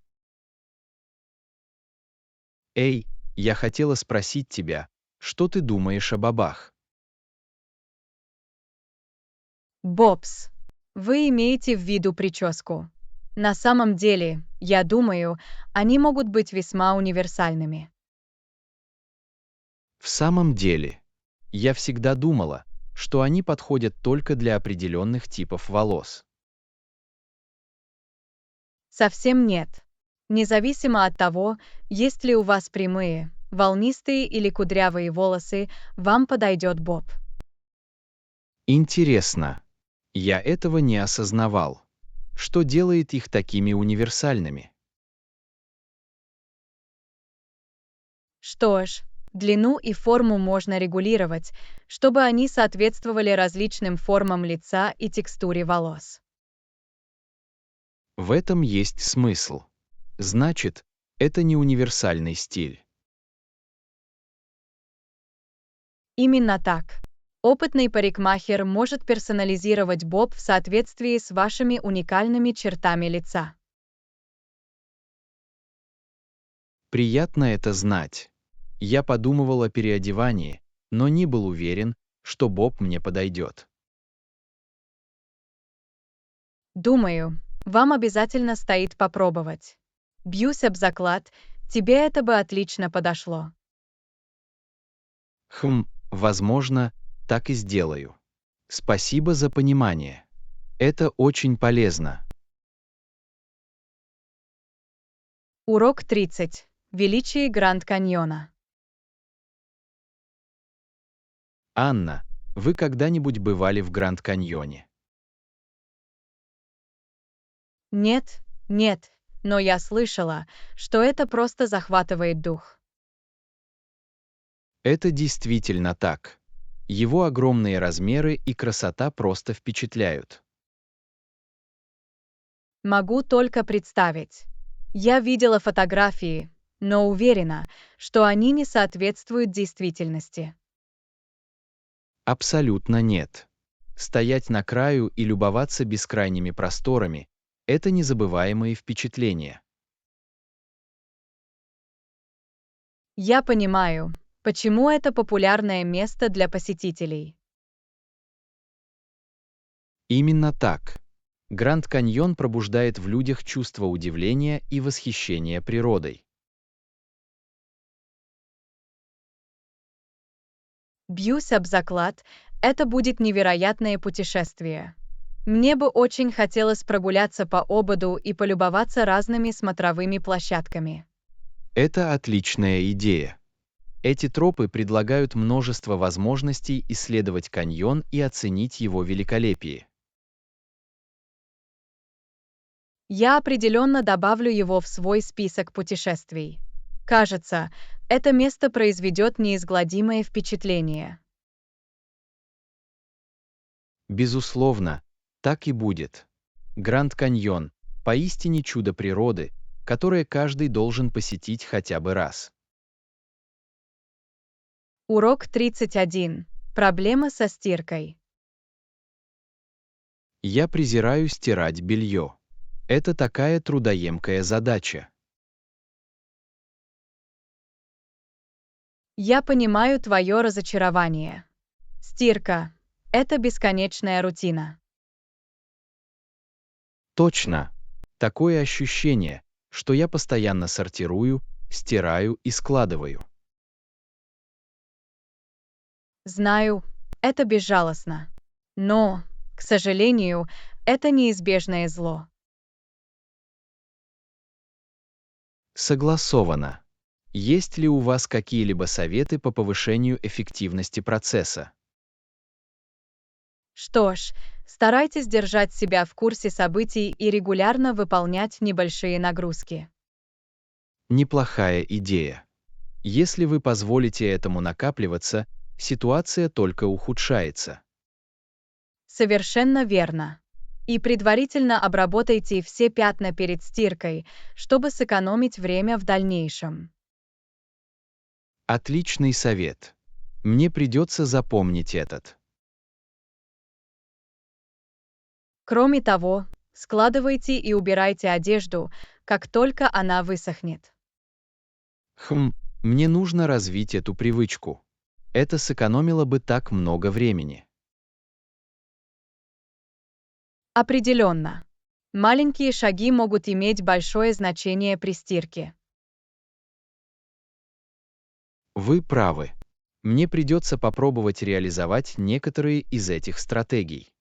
B: Эй, я хотела спросить тебя, что ты думаешь о бобах?
A: Бобс. Вы имеете в виду прическу. На самом деле, я думаю, они могут быть весьма универсальными.
B: В самом деле, я всегда думала, что они подходят только для определенных типов волос.
A: Совсем нет. Независимо от того, есть ли у вас прямые, волнистые или кудрявые волосы, вам подойдет боб.
B: Интересно. Я этого не осознавал. Что делает их такими универсальными?
A: Что ж, длину и форму можно регулировать, чтобы они соответствовали различным формам лица и текстуре волос.
B: В этом есть смысл. Значит, это не универсальный стиль.
A: Именно так. Опытный парикмахер может персонализировать боб в соответствии с вашими уникальными чертами лица.
B: Приятно это знать. Я подумывал о переодевании, но не был уверен, что боб мне подойдет.
A: Думаю, вам обязательно стоит попробовать. Бьюсь об заклад, тебе это бы отлично подошло.
B: Возможно, так и сделаю. Спасибо за понимание. Это очень полезно.
A: Урок 30. Величие Гранд Каньона.
B: Анна, вы когда-нибудь бывали в Гранд-Каньоне?
A: Нет, нет, но я слышала, что это просто захватывает дух.
B: Это действительно так. Его огромные размеры и красота просто впечатляют.
A: Могу только представить. Я видела фотографии, но уверена, что они не соответствуют действительности.
B: Абсолютно нет. Стоять на краю и любоваться бескрайними просторами — это незабываемые впечатления.
A: Я понимаю, почему это популярное место для посетителей.
B: Именно так. Гранд Каньон пробуждает в людях чувство удивления и восхищения природой.
A: Бьюсь об заклад, это будет невероятное путешествие. Мне бы очень хотелось прогуляться по ободу и полюбоваться разными смотровыми площадками.
B: Это отличная идея. Эти тропы предлагают множество возможностей исследовать каньон и оценить его великолепие.
A: Я определенно добавлю его в свой список путешествий. Кажется, это место произведет неизгладимое впечатление.
B: Безусловно, так и будет. Гранд Каньон — поистине чудо природы, которое каждый должен посетить хотя бы раз.
A: Урок 31. Проблема со стиркой.
B: Я презираю стирать белье. Это такая трудоемкая задача.
A: Я понимаю твое разочарование. Стирка — это бесконечная рутина.
B: Точно. Такое ощущение, что я постоянно сортирую, стираю и складываю.
A: Знаю, это безжалостно. Но, к сожалению, это неизбежное зло.
B: Согласовано. Есть ли у вас какие-либо советы по повышению эффективности процесса?
A: Что ж, старайтесь держать себя в курсе событий и регулярно выполнять небольшие нагрузки.
B: Неплохая идея. Если вы позволите этому накапливаться, ситуация только ухудшается.
A: Совершенно верно. И предварительно обработайте все пятна перед стиркой, чтобы сэкономить время в дальнейшем.
B: Отличный совет. Мне придется запомнить этот.
A: Кроме того, складывайте и убирайте одежду, как только она высохнет.
B: Мне нужно развить эту привычку. Это сэкономило бы так много времени.
A: Определенно. Маленькие шаги могут иметь большое значение при стирке.
B: Вы правы. Мне придется попробовать реализовать некоторые из этих стратегий.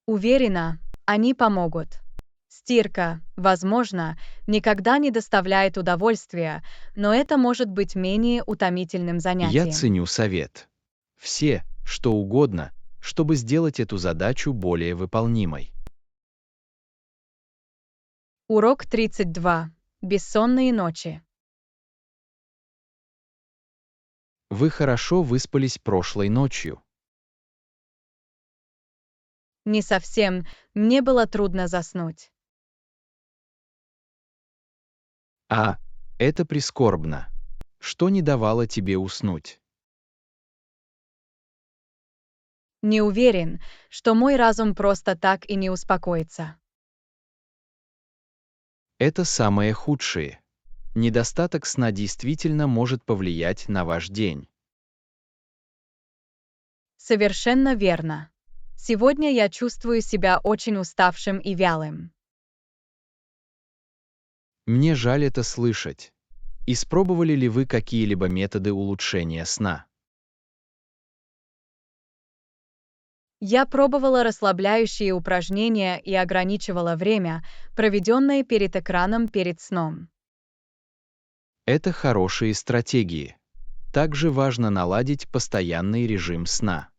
A: Уверена, они помогут. Стирка, возможно, никогда не доставляет удовольствия, но это может быть менее утомительным
B: Я
A: занятием.
B: ценю совет. Все, что угодно, чтобы сделать эту задачу более выполнимой.
A: Урок 32. Бессонные ночи.
B: Вы хорошо выспались прошлой ночью.
A: Не совсем, мне было трудно заснуть.
B: А, это прискорбно. Что не давало тебе уснуть?
A: Не уверен, что мой разум просто так и не успокоится.
B: Это самое худшее. Недостаток сна действительно может повлиять на ваш день.
A: Совершенно верно. Сегодня я чувствую себя очень уставшим и вялым.
B: Мне жаль это слышать. Испробовали ли вы какие-либо методы улучшения сна?
A: Я пробовала расслабляющие упражнения и ограничивала время, проведенное перед экраном перед сном.
B: Это хорошие стратегии. Также важно наладить постоянный режим сна.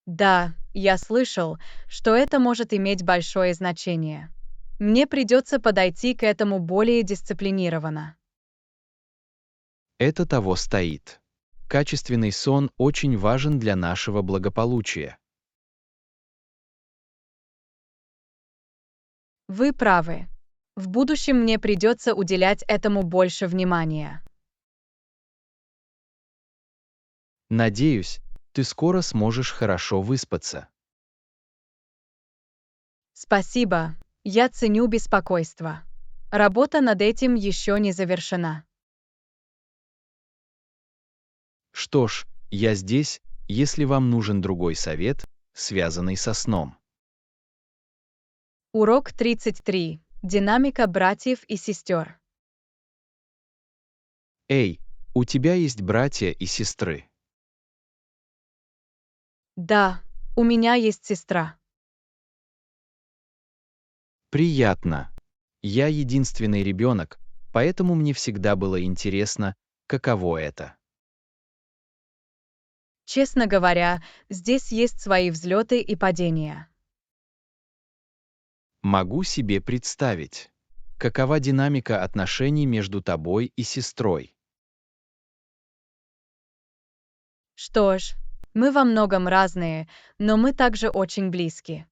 A: Да, я слышал, что это может иметь большое значение. Мне придется подойти к этому более дисциплинированно.
B: Это того стоит. Качественный сон очень важен для нашего благополучия.
A: Вы правы. В будущем мне придется уделять этому больше внимания.
B: Надеюсь, ты скоро сможешь хорошо выспаться.
A: Спасибо, я ценю беспокойство. Работа над этим еще не завершена.
B: Что ж, я здесь, если вам нужен другой совет, связанный со сном.
A: Урок 33. Динамика братьев и сестер.
B: Эй, у тебя есть братья и сестры.
A: Да, у меня есть сестра.
B: Приятно. Я единственный ребенок, поэтому мне всегда было интересно, каково это.
A: Честно говоря, здесь есть свои взлеты и падения.
B: Могу себе представить, какова динамика отношений между тобой и сестрой.
A: Что ж, мы во многом разные, но мы также очень близки.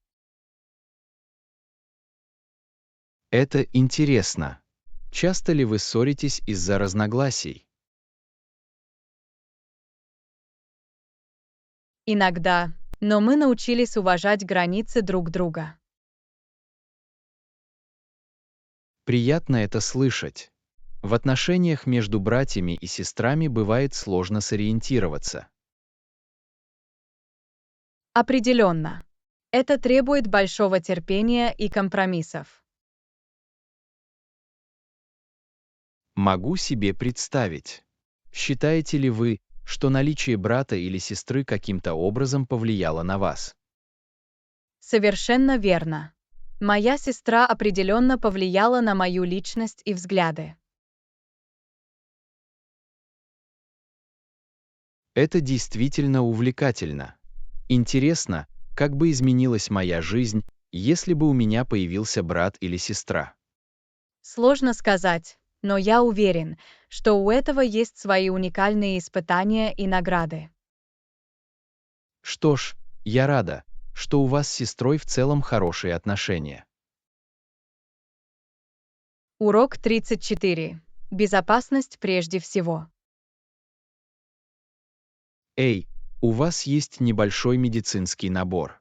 B: Это интересно. Часто ли вы ссоритесь из-за разногласий?
A: Иногда, но мы научились уважать границы друг друга.
B: Приятно это слышать. В отношениях между братьями и сестрами бывает сложно сориентироваться.
A: Определенно. Это требует большого терпения и компромиссов.
B: Могу себе представить. Считаете ли вы, что наличие брата или сестры каким-то образом повлияло на вас?
A: Совершенно верно. Моя сестра определенно повлияла на мою личность и взгляды.
B: Это действительно увлекательно. Интересно, как бы изменилась моя жизнь, если бы у меня появился брат или сестра.
A: Сложно сказать, но я уверен, что у этого есть свои уникальные испытания и награды.
B: Что ж, я рада, что у вас с сестрой в целом хорошие отношения.
A: Урок 34. Безопасность прежде всего.
B: Эй, у вас есть небольшой медицинский набор.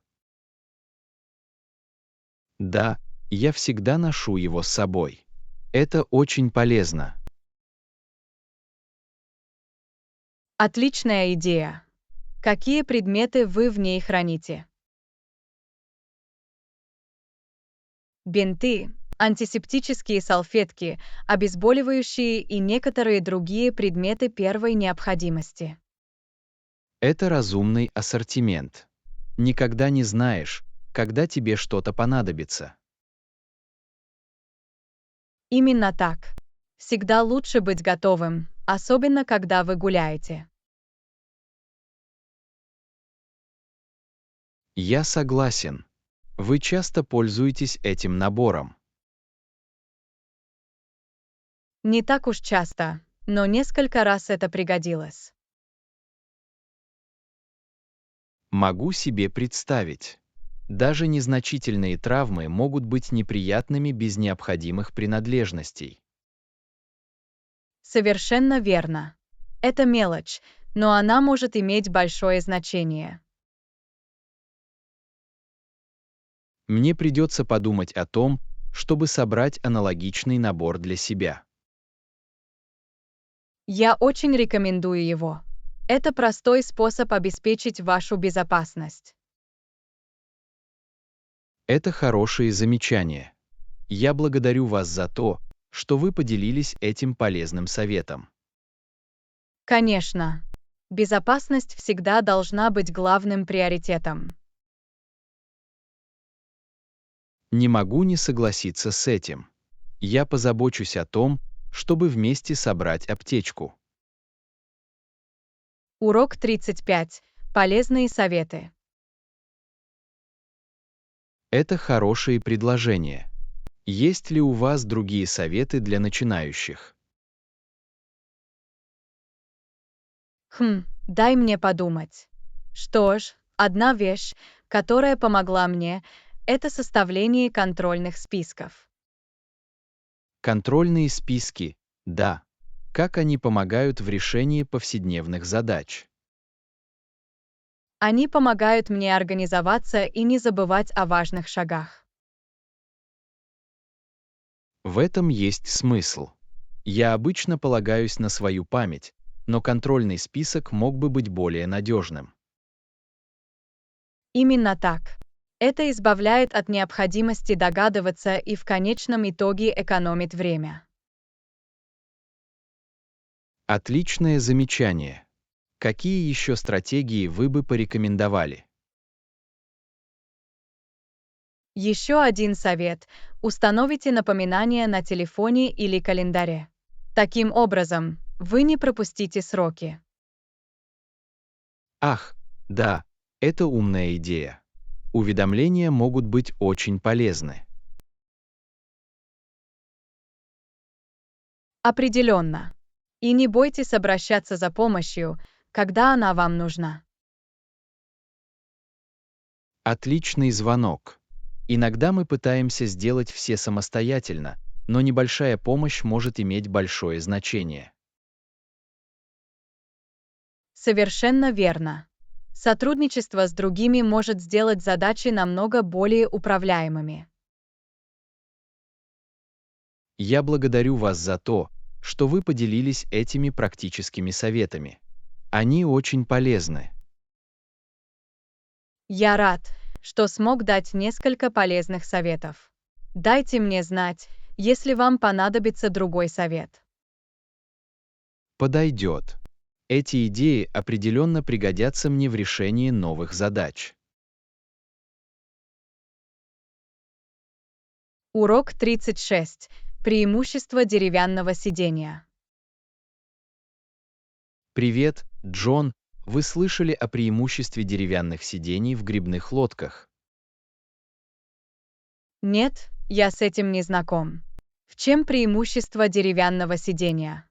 B: Да, я всегда ношу его с собой. Это очень полезно.
A: Отличная идея. Какие предметы вы в ней храните? Бинты, антисептические салфетки, обезболивающие и некоторые другие предметы первой необходимости.
B: Это разумный ассортимент. Никогда не знаешь, когда тебе что-то понадобится.
A: Именно так. Всегда лучше быть готовым, особенно когда вы гуляете.
B: Я согласен. Вы часто пользуетесь этим набором.
A: Не так уж часто, но несколько раз это пригодилось.
B: Могу себе представить. Даже незначительные травмы могут быть неприятными без необходимых принадлежностей.
A: Совершенно верно. Это мелочь, но она может иметь большое значение.
B: Мне придется подумать о том, чтобы собрать аналогичный набор для себя.
A: Я очень рекомендую его. Это простой способ обеспечить вашу безопасность.
B: Это хорошие замечания. Я благодарю вас за то, что вы поделились этим полезным советом.
A: Конечно. Безопасность всегда должна быть главным приоритетом.
B: Не могу не согласиться с этим. Я позабочусь о том, чтобы вместе собрать аптечку.
A: Урок 35. Полезные советы.
B: Это хорошие предложения. Есть ли у вас другие советы для начинающих?
A: Дай мне подумать. Что ж, одна вещь, которая помогла мне, это составление контрольных списков.
B: Контрольные списки, да. Как они помогают в решении повседневных задач?
A: Они помогают мне организоваться и не забывать о важных шагах.
B: В этом есть смысл. Я обычно полагаюсь на свою память, но контрольный список мог бы быть более надежным.
A: Именно так. Это избавляет от необходимости догадываться и в конечном итоге экономит время.
B: Отличное замечание. Какие еще стратегии вы бы порекомендовали?
A: Еще один совет. Установите напоминания на телефоне или календаре. Таким образом, вы не пропустите сроки.
B: Ах, да, это умная идея. Уведомления могут быть очень полезны.
A: Определенно. И не бойтесь обращаться за помощью, когда она вам нужна.
B: Отличный звонок. Иногда мы пытаемся сделать все самостоятельно, но небольшая помощь может иметь большое значение.
A: Совершенно верно. Сотрудничество с другими может сделать задачи намного более управляемыми.
B: Я благодарю вас за то, что вы поделились этими практическими советами. Они очень полезны.
A: Я рад, что смог дать несколько полезных советов. Дайте мне знать, если вам понадобится другой совет.
B: Подойдет. Эти идеи определенно пригодятся мне в решении новых задач.
A: Урок 36. Преимущество деревянного сидения.
B: Привет, Джон. Вы слышали о преимуществе деревянных сидений в грибных лодках?
A: Нет, я с этим не знаком. В чем преимущество деревянного сидения?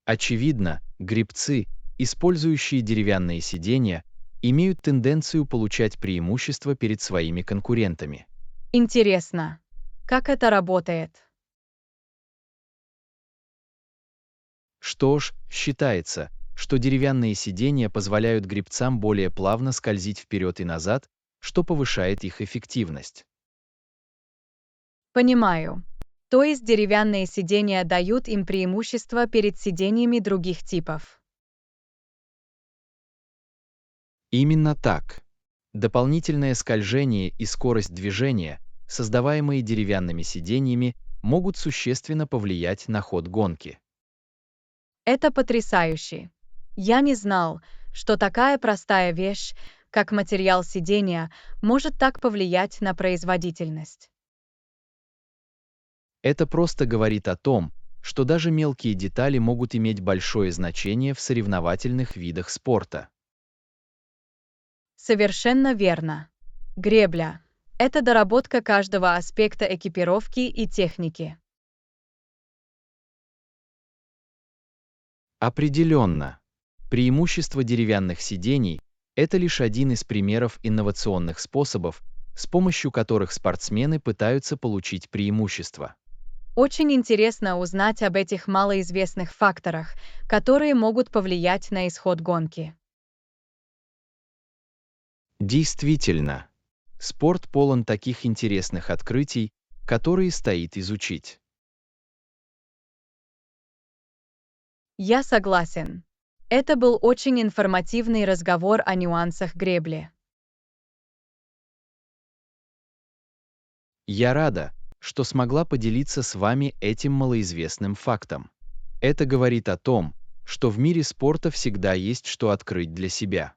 B: Очевидно, гребцы, использующие деревянные сиденья, имеют тенденцию получать преимущество перед своими конкурентами.
A: Интересно, как это работает?
B: Что ж, считается, что деревянные сиденья позволяют гребцам более плавно скользить вперед и назад, что повышает их эффективность.
A: Понимаю. То есть деревянные сидения дают им преимущество перед сидениями других типов.
B: Именно так. Дополнительное скольжение и скорость движения, создаваемые деревянными сиденьями, могут существенно повлиять на ход гонки.
A: Это потрясающе. Я не знал, что такая простая вещь, как материал сидения, может так повлиять на производительность.
B: Это просто говорит о том, что даже мелкие детали могут иметь большое значение в соревновательных видах спорта.
A: Совершенно верно. Гребля. Это доработка каждого аспекта экипировки и техники.
B: Определенно. Преимущество деревянных сидений– это лишь один из примеров инновационных способов, с помощью которых спортсмены пытаются получить преимущество.
A: Очень интересно узнать об этих малоизвестных факторах, которые могут повлиять на исход гонки.
B: Действительно, спорт полон таких интересных открытий, которые стоит изучить.
A: Я согласен. Это был очень информативный разговор о нюансах гребли.
B: Я рада, что смогла поделиться с вами этим малоизвестным фактом. Это говорит о том, что в мире спорта всегда есть что открыть для себя.